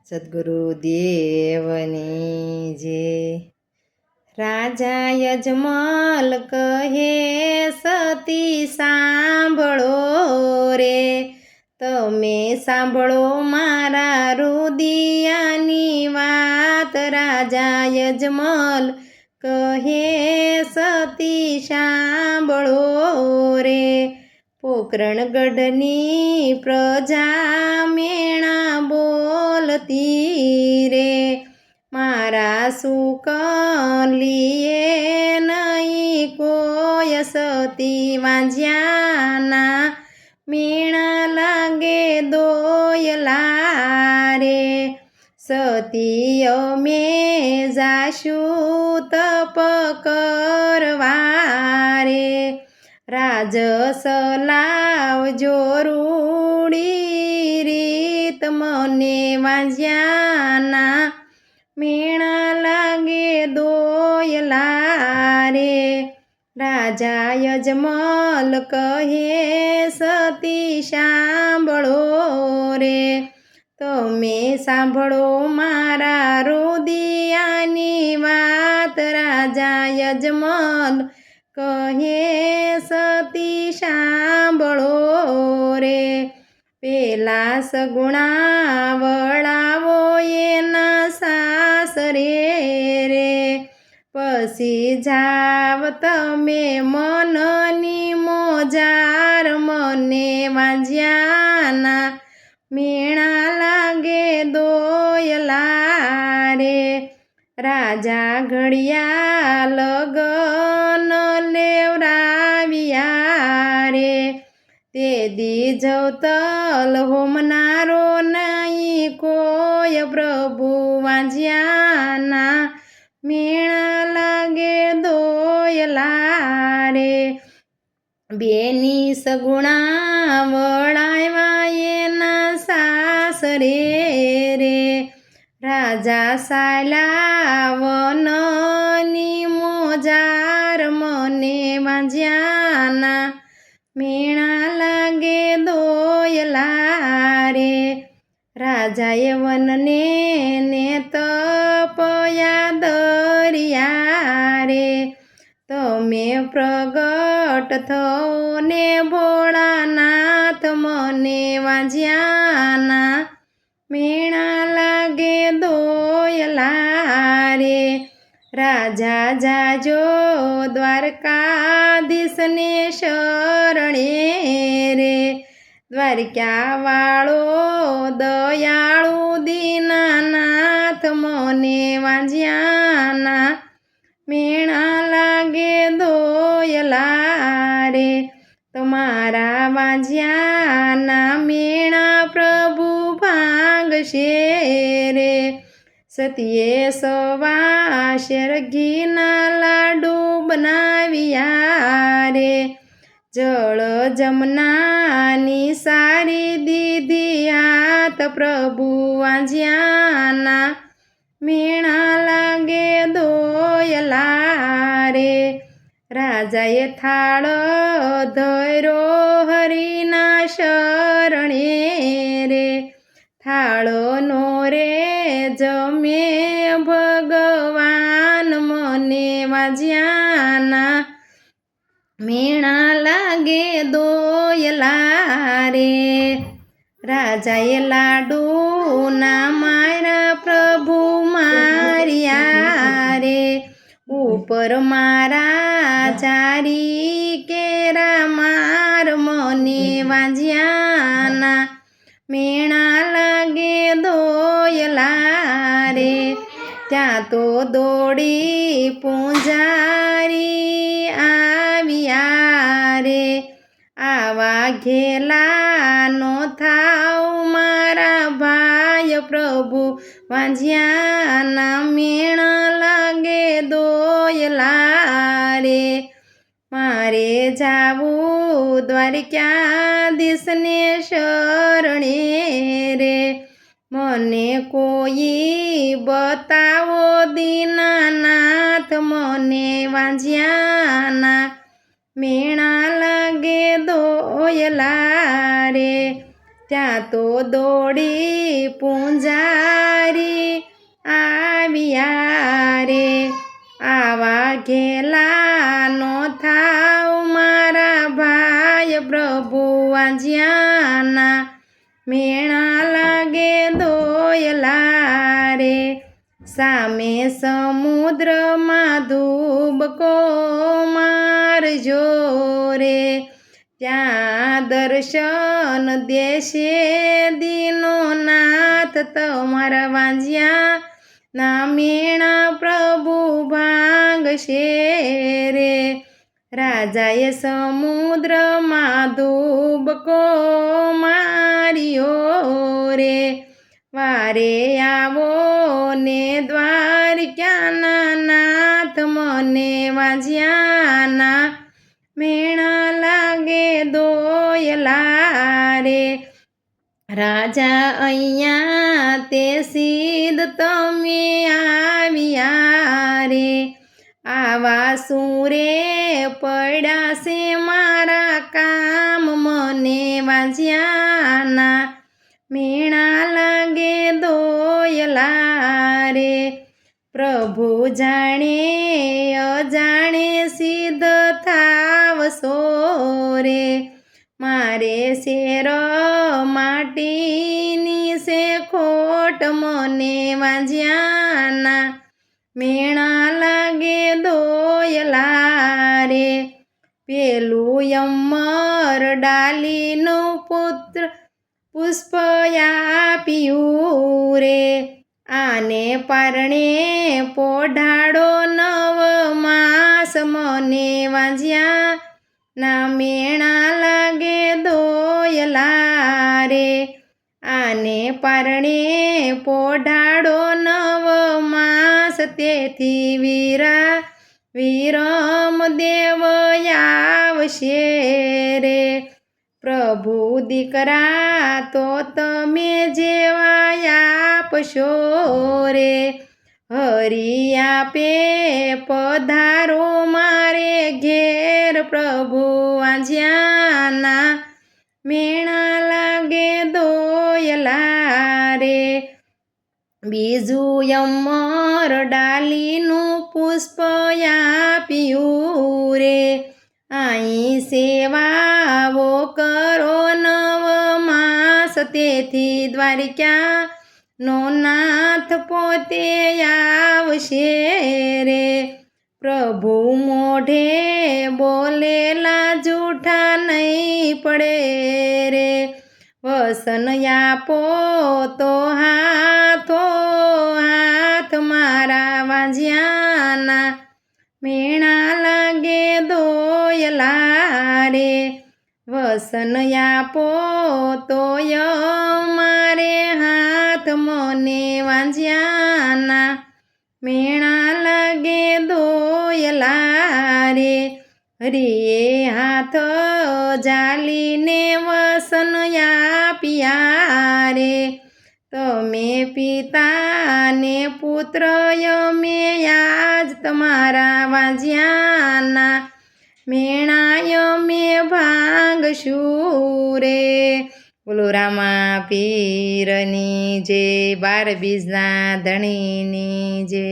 સદ્ગુરુદેવની જે રાજા યજમલ કહે સતી સાંભળો રે, તમે સાંભળો મારા રુદિયાની વાત. રાજા યજમલ કહે સતી સાંભળો રે, પોકરણગઢની પ્રજા મેણા બોલતી રે, મારા સુકલીએ નહીં કોઈ સતી વાંઝ્યાના મેણા લાગે દોયલા રે. સતી અમે જાશું તપ કરવા રે, રાજસ લાવજો રૂડી રીત મને વાંઝ્યાના મેણા લાગે દોયલા રે. રાજા યજમલ કહે સતી સાંભળો રે, તમે સાંભળો મારા રુદિયાની વાત. રાજા યજમલ કહે સતી સાંભળો રે, પેલા સગુણા વળાવો એના સાસરે રે, પછી જાવ તમે મનની મોજાર મને વાંઝ્યાના મેણા લાગે દોયલા રે. રાજા ઘડિયા લગન લેવરાવ્યા રે, તે દી જવતલ હોમનારો નહીં કોઈ પ્રભુ વાંઝ્યાના મેણા લાગે દોયલા રે. બેની સગુણા વળાવ્યા એના સાસરે રે, રાજા સાયલા વનની મોજાર મને વાંઝ્યાના મેણા લાગે દોયલા રે. રાજાએ વનને ને તપયા દરિયા રે, તમે પ્રગટ થો ને ભોળાનાથ મને વાંઝ્યાના મેણા લાગે દોયલા રે. રાજા જાજો દ્વારકાધીશને શરણે રે, દ્વારકા વાળો દયાળુ દીનાનાથ મને વાંઝ્યાના મેણા લાગે દોયલા રે. તમારા વાંઝ્યાના મેણા પ્રભુ ભાંગશે રે, સતીએ સવા શેર ઘીના લાડુ બનાવ્યા રે, જળ જમનાની સારી દીધી હાથ પ્રભુ વાંઝ્યાના મેણા લાગે દોયલા રે. રાજાએ થાળ ધર્યો હરિના શરણે રે, થાળો નો રે જમે ભગવાન મને વાંઝ્યાના મેણા લાગે દોયલા રે. રાજાએ લાડુ ના મારા પ્રભુ માર્યા રે, ઉપર મારા ચારી કેરા માર મને વાંઝ્યાના મેણા લાગે દોયલા રે. ત્યાં તો દોડી પૂંજારી આવ્યા રે, આવા ઘેલા નો થાવ મારા ભાઈ પ્રભુ વાંઝ્યાના મેણા લાગે દોયલા રે. મારે જાવું દ્વારકાધીશને શરણે રે, મને કોઈ બતાવો દીનાનાથ મને વાંઝ્યાના મેણા લાગે દોયલા રે. ત્યાં તો દોડી પૂંજારી આવ્યા રે. આવા ઘેલા નો થાવ મારા ભાઈ પ્રભુ વાંજ્યાના મેણા લાગે દોયલા રે. સામે સમુદ્રમાં ધુબકો મારજો રે. ત્યાં દર્શન દેશે દીનો નાથ તમારા વાંજ્યા ના મેણા પ્રભુ ભાંગશે રે. રાજાએ સમુદ્રમાં ધુબકો માર્યો રે. વારે આવો ને દ્વારકાના નાથ મને વાંજ્યાના મેણા લાગે દોયલા રે. રાજા અહીંયા તે સીધ તમે આવ્યા રે. આવા સુરે પડ્યા છે મારા કામ મને વાંજ્યાના મેણા લાગે દોયલા રે. પ્રભુ જાણે અજાણે સિદ્ધ થાવશો રે. મારે શેર માટીની છે ખોટ મને વાંજ્યાના મેણા લાગે દોયલા રે. પેલું અમર ડાલીનું પુત્ર પુષ્પ આપ્યું રે. આને પારણે પોઢાડો 9 માસ મને વાંજ્યા ના મેણા લાગે દોયલા રે. આને પારણે પોઢાડો 9 માસ તેથી વિરમ દેવ આવશે રે. પ્રભુ દીકરા તો તમે જેવા આપશો રે. હરી આપે પધારો મારે ઘેર પ્રભુ વાંજ્યાના મેણા લાગે દોયલા રે. બીજું અમર ડાલીનું પુષ્પ આપ્યું રે. અહીં સેવાઓ કરો 9 માસ તેથી દ્વારકા નો નાથ પોતે આવશે રે. પ્રભુ મોઢે બોલેલા જૂઠા નહીં પડે રે. વસન આપો તો હાથો હાથ મારા વાંજ્યાના મેણા લાગે દોયલા રે. વસન આપો તોય મારે હાથ મને વાંજ્યાના મેણા લાગે દોયલા રે. હરિએ હાથ જાલીને વસન આપ્યા રે. તમે પિતા ને પુત્ર અમે આજ તમારા વાંજ્યાના મેણા અમે ભાંગશું રે. બોલો રામા પીરની જય. 12 બીજના ધણીની જય.